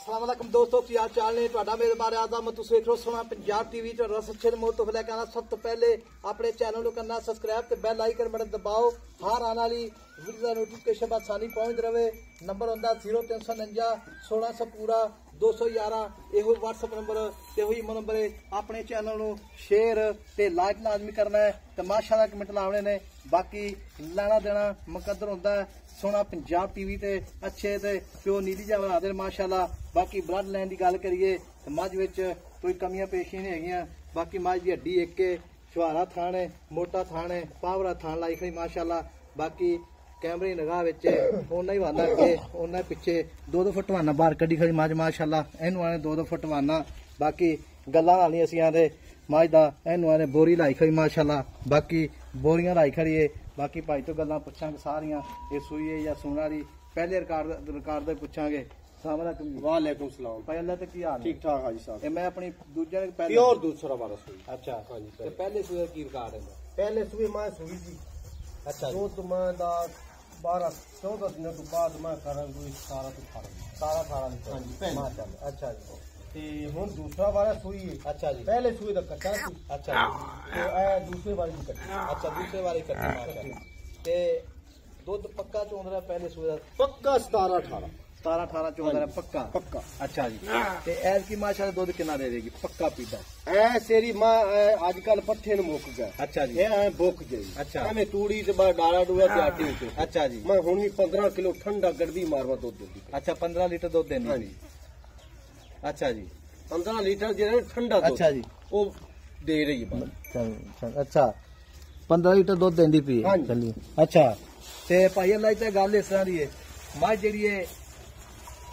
अस्सलाम वालेकुम दोस्तों, की हाल चाल ने तुहाडा मेरे बारे आदा मैं तुसीं देख रहे हो सोना पंजाब टीवी ते रसच्छे मोड़ तो लेके आना। सब तो पहले अपने चैनल को करना सब्सक्राइब ते बेल आइकन बटन दबाओ। हर आने वाली वीडियो का नोटिफिकेशन आसानी पहुंच रहे। नंबर होंदा 0349 1600 पूरा 211। यो व्हाट्सएप नंबर ते वही नंबर है। अपने चैनल को शेयर ते लाइक लाजमी करना है ते माशाअल्लाह कमेंट लाने ने। बाकी लेना देना मुकद्दर होंदा है। सोना पंजाब टीवी ते अच्छे ते प्यो नीली जा बना दे माशाअल्लाह। बाकी ब्लड लाइन की गल करिए तो मझ विच कोई कमियां पेशियां नहीं हैगियां। बाकी मझ की हड्डी एक छुहारा थान है, मोटा थान है, पावरा थान लाई खड़ी माशाअल्लाह। बाकी कैमरे की निगाह विच उन्ना ही वाना अगे उन्ना ही पिछे 2-2 फुट वाना बाहर कड्डी खड़ी मझ माशाअल्लाह। इनू आने 2-2 फुट वाना। बाकी गल्लां लानी असीं आंदे मझ दा इनू आने बोरी लाई खड़ी माशाअल्लाह। बाकी बोरियां लाई खड़ी है। बाकी भाई तो गल्लां पुछांगे सारियां ये सूई है या सूना दी। पहले रिकॉर्ड दे पुछांगे। वालेकुम सलाम भाई अल्लाह ते की हाल ठीक ठाक हाजी साहब। मैं अपनी दूजे पहले प्योर दूसरा वाला सुई। अच्छा हाँ जी, ते पहले सूए की रिकॉर्ड है? पहले सुई मैं सुई थी। अच्छा दो तो मैं 12-14 दिनों तो बाद मैं करन दूई 17 तो 18 लीटर। हाँ जी पहले। माशाअल्लाह। अच्छा जी ते हुन दूसरा वाला सुई है। अच्छा जी पहले सुई दा कच्चा सी। अच्छा तो ए दूसरे वाली दी कच्ची। अच्छा दूसरे वाली कट्टी माशाअल्लाह। ते दुध पक्का चोंद रहा पहले सूए दा पक्का 17-18 17-18 चोंद रहा पक्का पक्का। अच्छा जी ते ऐस की माशाअल्लाह दुध कितना दे देगी पक्का पीता? ऐ सेरी मां आजकल पट्ठे न मुक गए। अच्छा जी ए बुक गई। अच्छा मैं तूड़ी ते बा डाला डुआ ते आटे उते। अच्छा जी मैं हुन भी 15 किलो ठंडा गड़बी मारवा दुध देंदी। अच्छा 15 लीटर दुध देनी? हाँ जी अच्छा जी 15 लीटर जेड़ा ठंडा दुध। अच्छा जी वो दे रही है। अच्छा 15 लीटर दुध देंदी पी हाँ जी। चलिए। अच्छा ते भाई अल्लाह ते गल इस तरह दी है मझ जेहड़ी है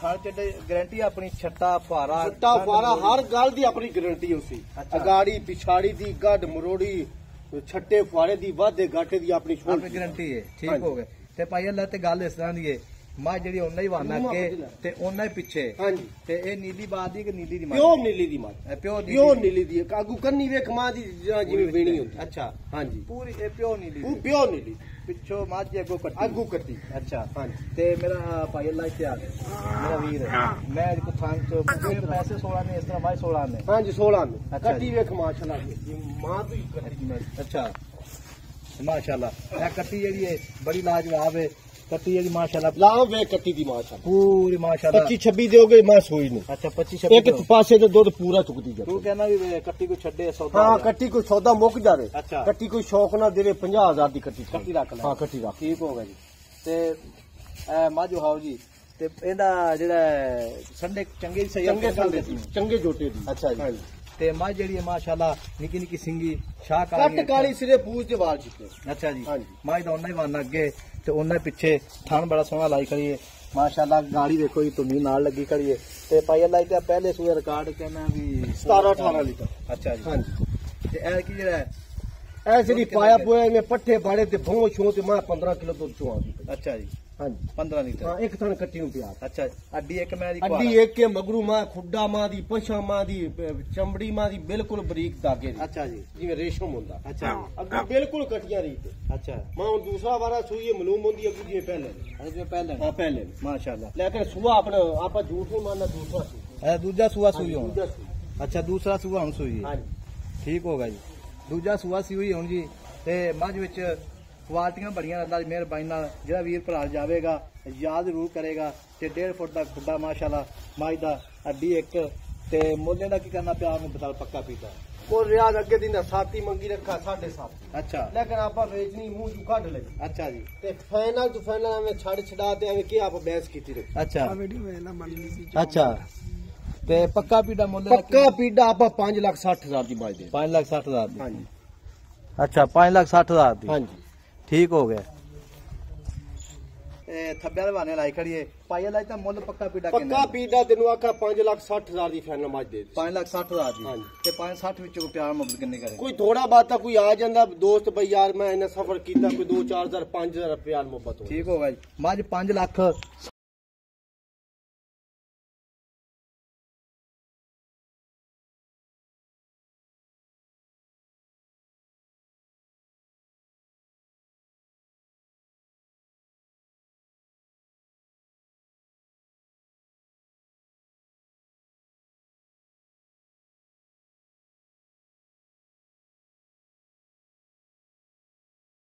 खान चड्डे गारंटी अपनी छट्टा फारा छट्टा फारा हर गल दी अपनी गारंटी उसी। अच्छा। अगाड़ी पिछाड़ी दी गड मरोड़ी छट्टे फारे दी वादे घाटे दी अपनी छोड़ अपनी गारंटी है। हाँ ठीक जी। हो गए ते भाई अल्लाह ते गल इस तरह दी है मझ जेहड़ी ओना ही वाना अगे ते ओना ही पिछे। हाँ जी ते ए नीली बात दी कि नीली दी प्योर नीली दी मां। प्योर नीली दी कागू करनी वे कमा दी जिवें वेणी होंदी। अच्छा हाँ जी पूरी ए प्योर नीली वो प्योर नीली पिछो मझ अगो कट्टी आगू कट्टी। अच्छा हाँ जी ते मेरा भाई अल्लाह इत्याग मेरा वीर है मैं को थान चो पैसे 16 ने इस तरह भाई 16 ने। हाँ जी 16 में अच्छा कट्टी जी। वेख माशाल्लाह मां तो ही कट्टी। अच्छा माशाल्लाह यह कट्टी जेहड़ी है बड़ी लाजवाब है। कट्टी जेहड़ी माशाल्लाह लाओ वे कट्टी दी माशाल्लाह पूरी माशाल्लाह 25-26 दोगे मैं सोई नहीं। अच्छा 25-26 एक पासे तो दूध पूरा चुकती तू जाए। कहना भी कट्टी को छड्डे सौदा हाँ हो जाए। कट्टी कोई सौदा मुक जावे। अच्छा कट्टी कोई शौक ना देवे 50,000 दी कट्टी कट्टी रख ले। हाँ कट्टी रख। ठीक होगा जी ते माजो हाओ जी ते एदा जेड़ा संडे चंगे सही चंगे संदे चंगे जोटे दी। अच्छा हाँ जी ते मां जेड़ी है माशाल्लाह निकी निकी सिंगी शाह कट काली सिरे पूछ दे वाल चिट्टे। अच्छा जी हाँ जी मां दा ओना ही वाना अगे ते ओना ही पिछे थान बड़ा सोहना लाई खड़ी है माशाल्लाह। गाड़ी देखो जी तुनी नाल लगी खड़ी है ते भाई अल्लाह इते पहले सूए रिकॉर्ड कहना भी 17-18 लीटर। अच्छा जी हाँ जी ते ए की जेड़ा ऐसे दी पाया पोया में पट्ठे बाड़े ते भों छो ते मैं 15 किलो दूध चुआ। अच्छा जी हाँ जी 15 लीटर। हाँ एक थान कट्टी नु प्यार। अच्छा अड्डी एक मैं दी अड्डी एक के मगरू मां खुड्डा मां दी पछा मां दी चमड़ी मां दी बिल्कुल बरीक दागे दी। अच्छा जी जिवें रेशम होंदा। अच्छा अग्गू बिल्कुल कटियां रही ते अच्छा मां हुन दूसरा वाला सुई मालूम होंदी अग्गू जिवें पहले। अजे पहले हाँ पहले माशाल्लाह लेकिन सुबह अपना आपा झूठ नहीं मानना दूसरा सुई। ए दूजा सूआ सुई हाँ जी, होना। दूजा सुई। अच्छा दूसरा सूआ हुन सुई हाँ है। जी ठीक होगा जी दूजा सूआ सी हुई हुन जी ते मझ विच क्वालिटियां बड़ियां अल्लाह दी मेहरबानी नाल जेड़ा वीर भरा जावेगा याद जरूर करेगा ते 1.5 फुट दा खुड्डा माशाल्लाह मझ दा अड्डी एक ते मोले दा की करना प्या में बता पक्का पीता। वो रियाज अगे दिन साथी मंगी रखा 7.5 अच्छा लेकिन आपा बेचनी मुंह जू काढ लगी अच्छा जी ते फाइनल तो फाइनल में छड़ छड़ा ते एवें के आप बहस कीती रखी। अच्छा अच्छा ते पक्का पीड़ा मोले पक्का पीड़ा आपा 5,60,000 दी बाज दे। 5,60,000 दी। हाँ जी अच्छा 5,60,000 दी। हाँ जी ठीक हो गया थब्बे वाले बहाने लाई खड़ी है भाई अल्लाह इतना मुੱਲ पक्का पीड़ा पक्का पीड़ा तेनू आखा 5,60,000 दी फाइनल मैच दे। 5,60,000 दी हाँ जी। ते 5,60 विच को प्यार मुहब्बत किन्नी करे कोई थोड़ा बात कोई आ जांदा दोस्त भाई यार मैं इन्ना सफर कीता कोई 2-4,000 5,000 प्यार मुहब्बत हो। ठीक होगा जी मझ 5 ਲੱਖ